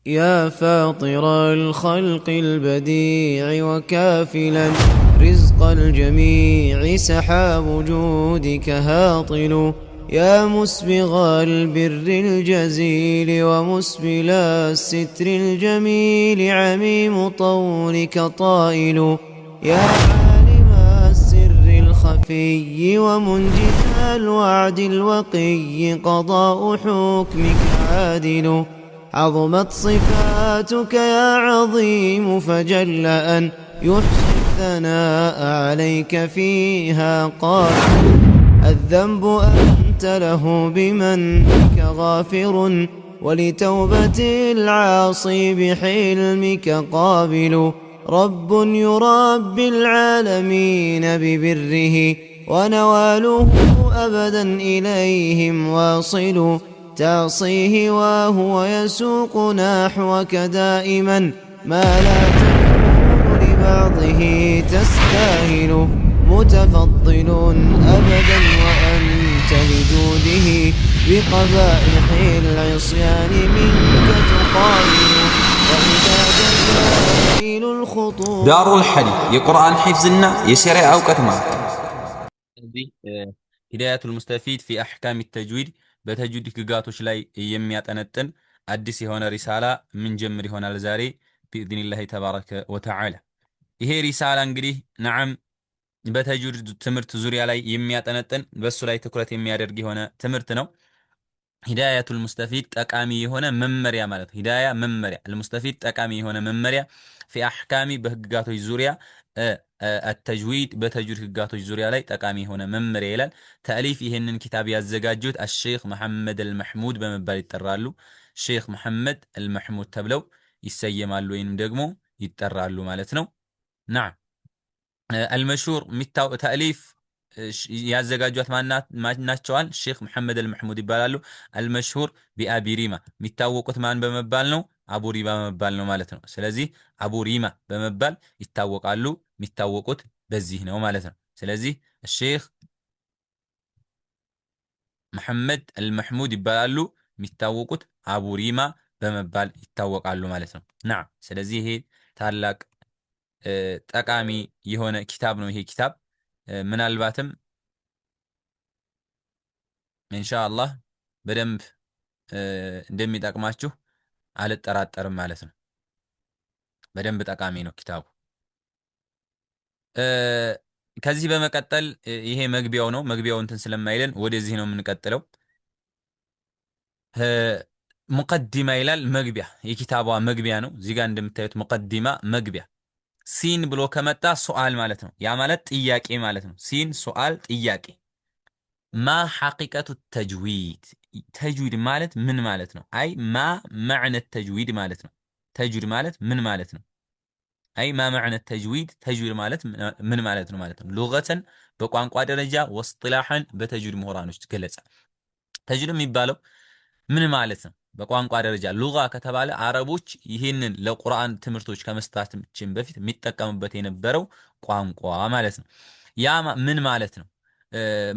يا فاطر الخلق البديع وكافلا رزق الجميع سحاب جودك هاطل يا مسبغ البر الجزيل ومسبل الستر الجميل عميم طولك طائل يا عالم السر الخفي ومنجز الوعد الوقي قضاء حكمك عادل عظمت صفاتك يا عظيم فجل أن يحصي الثناء عليك فيها قائل الذنب أنت له بمنك غافر ولتوبة العاصي بحلمك قابل رب يربي العالمين ببره ونواله أبدا إليهم واصل تعصيه وهو يسوق نحوك دائما ما لا تكون لبعضه تستاهل متفضل أبدا وأنت لجوده بقبائح العصيان منك تقابل وإذا جزائل الخطوط دار الحديث የቁርአን ሒፍዝና የሸሪዓ እውቀት ማለት እዚህ ሂዳያቱል ሙስተፊድ ፊ አሕካም ተጅዊድ በተጅዊድ ህግጋቶች ላይ የሚያጠነጥን አዲስ የሆነ ሪሳላ ምን ጀምር ይሆናል ዛሬ بإذنillah ተባረከ ወተዓላ። ይሄ ሪሳላ እንግዲህ ነዓም በተጅዊድ ትምህርት ዙሪያ ላይ የሚያጠነጥን በሱ ላይ ትኩረት የሚያደርግ የሆነ ትምህርት ነው። ሂዳያቱል ሙስተፊድ ጠቃሚ የሆነ መመሪያ ማለት ነው። ሂዳያ መመሪያ፣ አልሙስተፊድ ጠቃሚ የሆነ መመሪያ ፊ አሕካሚ በህግጋቶች ዙሪያ التجويد በተጅዊድ ህግጋቶች ዙሪያ ላይ ጠቃሚ የሆነ መመሪያ ይላል። ተአሊፍ ይሄንን ኪታብ ያዘጋጁት አልሼኽ መሐመድ አልመሕሙድ በመባል ይጠራሉ። ሼኽ መሐመድ አልመሕሙድ ተብለው ይሰየማሉ ወይንም ደግሞ ይጠራሉ ማለት ነው። ነዓም አልመሽሁር ሚታው ተአሊፍ ያዘጋጇት ማናቸዋል? ሼኽ መሐመድ አልመሕሙድ ይባላሉ። አልመሽሁር ቢአቢ ሪማ የሚታወቁት ማን በመባል ነው? አቡ ሪማ በመባል ነው ማለት ነው። ስለዚህ አቡ ሪማ በመባል ይታወቃሉ። የሚታወቁት በዚህ ነው ማለት ነው። ስለዚህ ሼኽ መሐመድ አልመሕሙድ ይባላሉ። የሚታወቁት አቡ ሪማ በመባል ይታወቃሉ ማለት ነው። ነዓም ስለዚህ ይሄ ታላቅ ጠቃሚ የሆነ ኪታብ ነው። ይሄ ኪታብ ምናልባትም ኢንሻአላህ በደንብ እንደሚጠቅማችሁ አልጠራጠርም ማለት ነው። በደንብ ጠቃሚ ነው ኪታቡ። ከዚህ በመቀጠል ይሄ መግቢያው ነው። መግቢያው እንትን ስለማይለን ወደዚህ ነው የምንቀጥለው። ሙቀዲማ ይላል መግቢያ፣ የኪታቧ መግቢያ ነው። እዚህ ጋር እንደምታዩት ሙቀዲማ መግቢያ። ሲን ብሎ ከመጣ ሱአል ማለት ነው። ያ ማለት ጥያቄ ማለት ነው። ሲን ሱአል ጥያቄ። ማ ሐቂቀቱ ተጅዊድ፣ ተጅዊድ ማለት ምን ማለት ነው? አይ ማ መዕነ ተጅዊድ ማለት ነው። ተጅዊድ ማለት ምን ማለት ነው? አይ ማ መዕነ ተጅዊድ፣ ተጅዊድ ማለት ምን ማለት ነው ማለት ነው። ሉገተን በቋንቋ ደረጃ፣ ወስጥላሐን በተጅዊድ ምሁራኖች ገለጻ። ተጅዊድ የሚባለው ምን ማለት ነው? በቋንቋ ደረጃ ሉጋ ከተባለ አረቦች ይህንን ለቁርአን ትምህርቶች ከመስጠታችን በፊት የሚጠቀሙበት የነበረው ቋንቋ ማለት ነው። ያ ምን ማለት ነው?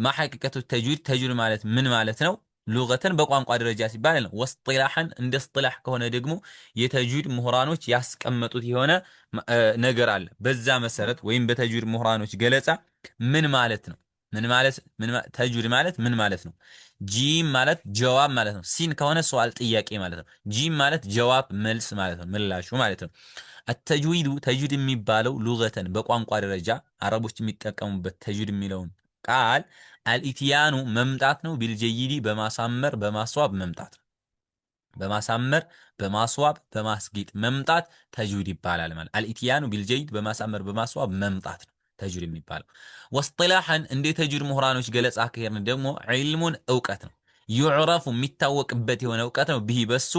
ማሐቂቀቱ ተጅዊድ፣ ተጅዊድ ማለት ምን ማለት ነው? ሉገተን በቋንቋ ደረጃ ሲባል ነው። ወስጥላሐን እንደ እስጥላህ ከሆነ ደግሞ የተጅዊድ ምሁራኖች ያስቀመጡት የሆነ ነገር አለ። በዛ መሰረት ወይም በተጅዊድ ምሁራኖች ገለጻ ምን ማለት ነው? ተጅዊድ ማለት ምን ማለት ነው? ጂም ማለት ጀዋብ ማለት ነው። ሲን ከሆነ ሱአል ጥያቄ ማለት ነው። ጂም ማለት ጀዋብ መልስ ማለት ነው፣ ምላሹ ማለት ነው። አተጅዊዱ ተጅዊድ የሚባለው ሉገተን በቋንቋ ደረጃ አረቦች የሚጠቀሙበት ተጅዊድ የሚለውን ቃል አልኢትያኑ መምጣት ነው። ቢልጀይዲ በማሳመር በማስዋብ መምጣት ነው። በማሳመር በማስዋብ በማስጌጥ መምጣት ተጅዊድ ይባላል ማለት። አልኢትያኑ ቢልጀይድ በማሳመር በማስዋብ መምጣት ነው ተጅዊድ የሚባለው። ወስጥላሐን እንደ ተጅዊድ ምሁራኖች ገለጻ ከሄድን ደግሞ ዒልሙን እውቀት ነው። ዩዕረፉ የሚታወቅበት የሆነ እውቀት ነው። ቢሂ በሱ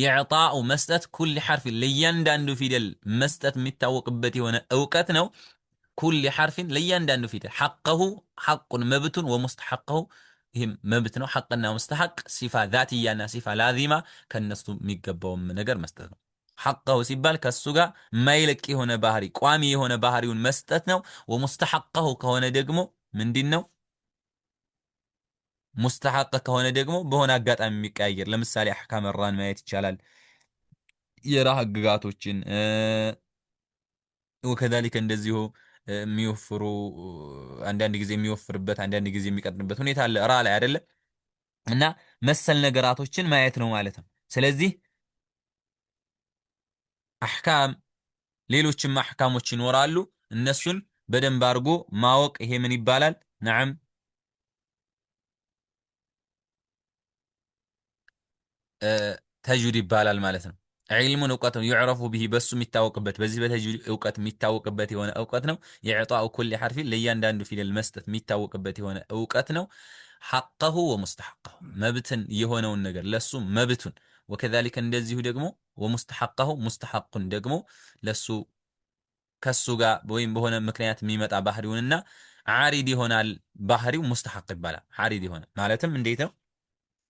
ኢዕጣኡ መስጠት፣ ኩል ሐርፊን ለእያንዳንዱ ፊደል መስጠት የሚታወቅበት የሆነ እውቀት ነው። ኩል ሐርፊን ለእያንዳንዱ ፊደል ሐቀሁ ሐቁን መብቱን፣ ወሙስተሐቀሁ ይህም መብት ነው። ሐቅና ሙስተሐቅ ሲፋ ዛትያና ሲፋ ላዚማ ከነሱ የሚገባውም ነገር መስጠት ነው። ሐቀሁ ሲባል ከሱ ጋር ማይለቅ የሆነ ባህሪ ቋሚ የሆነ ባህሪውን መስጠት ነው። ወሙስተሐቀሁ ከሆነ ደግሞ ምንድነው? ሙስተሐቅ ከሆነ ደግሞ በሆነ አጋጣሚ የሚቀያየር ለምሳሌ አህካም ራን ማየት ይቻላል። የራ ህግጋቶችን ወከዛሊከ እንደዚሁ የሚወፍሩ አንዳንድ ጊዜ የሚወፍርበት አንዳንድ ጊዜ የሚቀጥንበት ሁኔታ አለ ራ ላይ አይደለ እና መሰል ነገራቶችን ማየት ነው ማለት ነው። ስለዚህ አህካም ሌሎችም አህካሞች ይኖራሉ። እነሱን በደንብ አድርጎ ማወቅ ይሄ ምን ይባላል? ነዓም ተጅዊድ ይባላል ማለት ነው። ዒልሙን እውቀት ነው። ይዕረፉ ቢሂ በሱ የሚታወቅበት በዚህ በተጅዊድ እውቀት የሚታወቅበት የሆነ እውቀት ነው። የዕጣኡ ኩሊ ሐርፊን ለእያንዳንዱ ፊደል መስጠት የሚታወቅበት የሆነ እውቀት ነው። ሐቀሁ ወሙስተሐቀሁ መብትን የሆነውን ነገር ለሱ መብቱን ወከዛሊከ እንደዚሁ ደግሞ ወሙስተሐቀሁ ሙስተሐቁን ደግሞ ለሱ ከሱ ጋር ወይም በሆነ ምክንያት የሚመጣ ባህሪውንና ዓሪድ ይሆናል ባህሪው ሙስተሐቅ ይባላል። ዓሪድ ይሆናል ማለትም እንዴት ነው?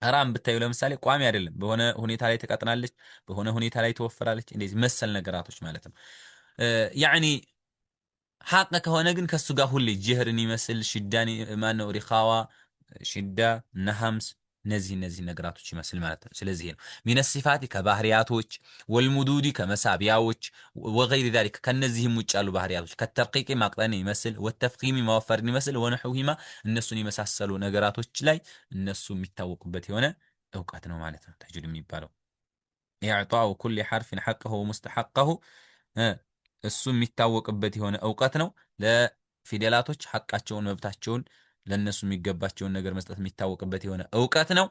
ራም ብታዩ ለምሳሌ ቋሚ አይደለም። በሆነ ሁኔታ ላይ ትቀጥናለች፣ በሆነ ሁኔታ ላይ ትወፍራለች። እንደዚህ መሰል ነገራቶች ማለት ነው። ያኒ ሐቅ ከሆነ ግን ከሱ ጋር ሁሌ ጅህርን ይመስል ሽዳን ማነው ሪኻዋ ሽዳ ነሐምስ እነዚህ ነገራቶች ይመስል ማለት ነው። ስለዚህ ነው ሚነ ሲፋቲ ከባህሪያቶች ወልሙዱዲ ከመሳቢያዎች ወገይር ዛሊክ ከነዚህም ውጭ ያሉ ባህሪያቶች ከተርቂቂ ማቅጠን ይመስል ወተፍኺሚ ማወፈርን ይመስል ወነሑሂማ እነሱን የመሳሰሉ ነገራቶች ላይ እነሱ የሚታወቁበት የሆነ እውቀት ነው ማለት ነው ተጅዊድ የሚባለው። ኢዕጣኡ ኩሊ ሐርፊን ሐቀሁ ወሙስተሐቀሁ እሱ የሚታወቅበት የሆነ እውቀት ነው። ለፊደላቶች ሐቃቸውን መብታቸውን ለነሱ የሚገባቸውን ነገር መስጠት የሚታወቅበት የሆነ እውቀት ነው።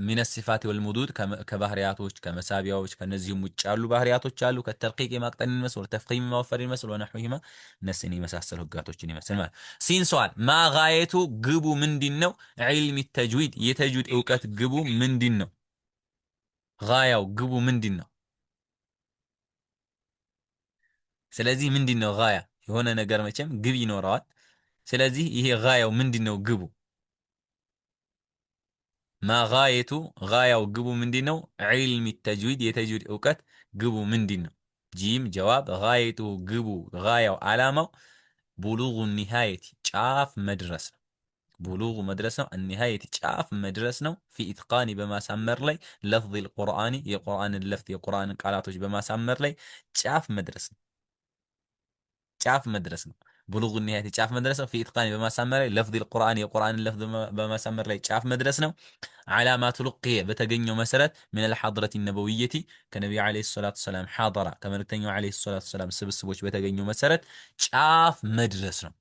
ሚነ ሲፋት ወልሙዱድ ከባህሪያቶች ከመሳቢያዎች ከነዚህም ውጭ ያሉ ባህሪያቶች አሉ። ከተርቂቅ የማቅጠን ይመስል ወተፍኺም ማወፈር ይመስል ወነሑሂማ እነዚህን የመሳሰሉ ህጋቶችን ይመስል ማለት ሲን ሰዋል ማ ጋየቱ ግቡ ምንድን ነው? ዒልሚ ተጅዊድ የተጅዊድ እውቀት ግቡ ምንድን ነው? ጋያው ግቡ ምንድን ነው? ስለዚህ ምንድን ነው ጋያ? የሆነ ነገር መቼም ግብ ይኖረዋል። ስለዚህ ይሄ ጋያው ምንድን ነው? ግቡ ማ ጋየቱ ጋያው ግቡ ምንድን ነው? ዒልሚ ተጅዊድ የተጅዊድ እውቀት ግቡ ምንድን ነው? ጂም ጀዋብ ጋየቱ ግቡ ጋያው ዓላማው ቡሉጉ ኒሃየቲ ጫፍ መድረስ ነው። ቡሉጉ መድረስ ነው። ኒሃየቲ ጫፍ መድረስ ነው። ፊ ኢትቃኒ በማሳመር ላይ ለፍዝ ልቁርአኒ የቁርአንን ለፍዝ የቁርአንን ቃላቶች በማሳመር ላይ ጫፍ መድረስ ነው። ጫፍ መድረስ ነው። ቡሉጉ ኒሃየቲ ጫፍ መድረስ ነው። ፊ ኢትቃኒ በማሳመር ላይ ለፍዝ ልቁርአኒ የቁርአንን ለፍዝ በማሳመር ላይ ጫፍ መድረስ ነው። ዓላማቱ ልቅየ በተገኘው መሰረት ምን ልሐድረት ነበውየቲ ከነቢዩ ዓለይሂ ሰላቱ ሰላም ሓደራ ከመልእክተኛው ዓለይሂ ሰላቱ ሰላም ስብስቦች በተገኘው መሰረት ጫፍ መድረስ ነው።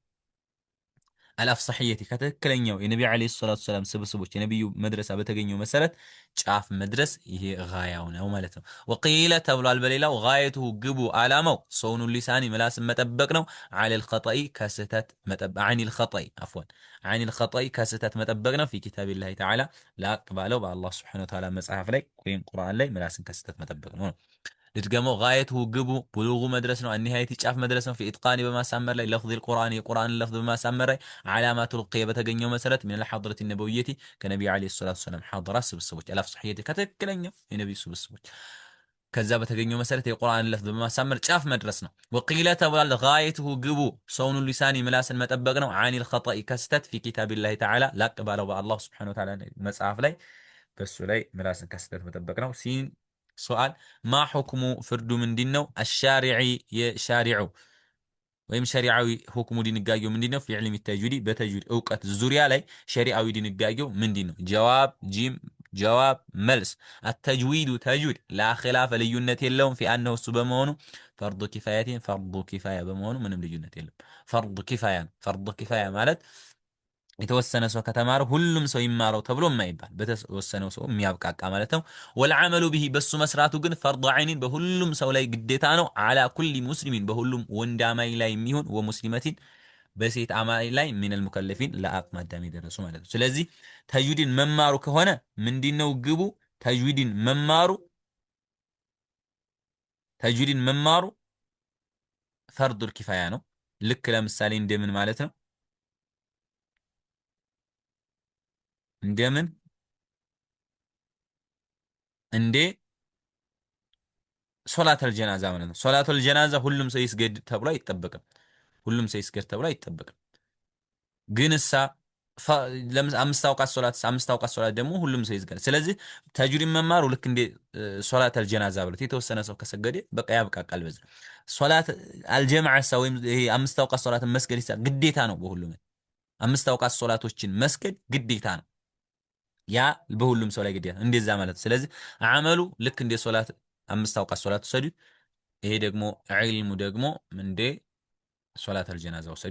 አልአፍሰሕየቲ ከትክክለኛው የነቢዩ ዓለይሂ ሰላቱ ሰላም ስብስቦች የነቢዩ መድረሳ በተገኘው መሰረት ጫፍ መድረስ ይሄ ጋያው ነው ማለት ነው። ወቂለ ተብሏል በሌላው ጋየቱሁ ግቡ ዓላማው ሰውኑ ሊሳኒ ምላስን መጠበቅ ነው። ዐለል ኸጠኢ ከስህተት መጠበቅ ዐኒል ኸጠኢ አፍወን ዐኒል ኸጠኢ ከስህተት መጠበቅ ነው። ፊ ኪታቢላሂ ተዓላ ላቅ ባለው በአላህ ሱብሓነሁ ወተዓላ መጽሐፍ ላይ ወይም ቁርአን ላይ ምላስን ከስህተት መጠበቅ ነው። ልድገመው ጋየቱሁ ግቡ ቡሉጉ መድረስ ነው። ኒሃየቲ ጫፍ መድረስ ነው። ፊ ኢትቃኒ በማሳመር ላይ ለፍዝ ልቁርአን የቁርአንን ለፍዝ በማሳመር ላይ ዓላማቱ ልቅየ በተገኘው መሰረት ሚን ልሐድረት ነበውየቲ ከነቢዩ ዓለይሂ ሰላቱ ሰላም ሓደራ ስብስቦች አልአፍሰሕየቲ ከትክክለኛው የነቢዩ ስብስቦች ከዛ በተገኘው መሰረት የቁርአን ለፍዝ በማሳመር ጫፍ መድረስ ነው። ወቂለ ተብሏል ጋየቱሁ ግቡ ሰውኑ ሊሳኒ ምላስን መጠበቅ ነው። ዐኒል ኸጠኢ ከስተት ፊ ኪታቢላሂ ተዓላ ላቅ ባለው በአላህ ሱብሓነሁ ወተዓላ መጽሐፍ ላይ በሱ ላይ ምላስን ከስተት መጠበቅ ነው። ሲን ሱአል ማ ሁክሙ ፍርዱ ምንድን ነው? አሻሪዒ የሻሪዑ ወይም ሸሪዓዊ ሁክሙ ድንጋጌው ምንድን ነው? ፊ ዒልሚ ተጅዊድ በተጅዊድ እውቀት ዙሪያ ላይ ሸሪዓዊ ድንጋጌው ምንድን ነው? ጀዋብ ጂም ጀዋብ መልስ አተጅዊዱ ተጅዊድ ላ ኺላፈ ልዩነት የለውም። ፊ አነሁ እሱ በመሆኑ ፈርዱ ኪፋያቲን ፈርዱ ኪፋያ በመሆኑ ምንም ልዩነት የለም። ፈርዱ ኪፋያ ነው። ፈርዱ ኪፋያ ማለት የተወሰነ ሰው ከተማረው ሁሉም ሰው ይማረው ተብሎ የማይባል በተወሰነው ሰው የሚያብቃቃ ማለት ነው። ወልዓመሉ ቢሂ በሱ መስራቱ ግን ፈርዱ ዐይኒን በሁሉም ሰው ላይ ግዴታ ነው። ዐላ ኩሊ ሙስሊሚን በሁሉም ወንድ አማኝ ላይ የሚሆን ወሙስሊመቲን በሴት አማኝ ላይ ሚነል ሙከለፊን ለአቅመ አዳም የደረሱ ማለት ነው። ስለዚህ ተጅዊድን መማሩ ከሆነ ምንድነው ግቡ? ተጅዊድን መማሩ ፈርዱል ኪፋያ ነው። ልክ ለምሳሌ እንደምን ማለት ነው? እንደምን እንዴ ሶላተል ጀናዛ ማለት ነው። ሶላተል ጀናዛ ሁሉም ሰው ይስገድ ተብሎ አይጠበቅም። ሁሉም ሰው ይስገድ ተብሎ አይጠበቅም። ግን እሳ አምስት አውቃት ሶላት ደግሞ ሁሉም ሰው ይዝጋል። ስለዚህ ተጅዊድ መማሩ ልክ እንደ ሶላት አልጀናዛ ብሎት የተወሰነ ሰው ከሰገደ በቃ ያብቃቃል። በዚህ ሶላት አልጀማዓ ሰው ወይም ይሄ አምስት አውቃት ሶላትን መስገድ ግዴታ ነው። በሁሉም አምስት አውቃት ሶላቶችን መስገድ ግዴታ ነው። ያ በሁሉም ሰው ላይ ግዴታ እንደዛ ማለት። ስለዚህ አመሉ ልክ እንደ ሶላት አምስት አውቃት ሶላት ወሰዱ። ይሄ ደግሞ ዒልሙ ደግሞ እንደ ሶላት አልጀናዛ ወሰዱ።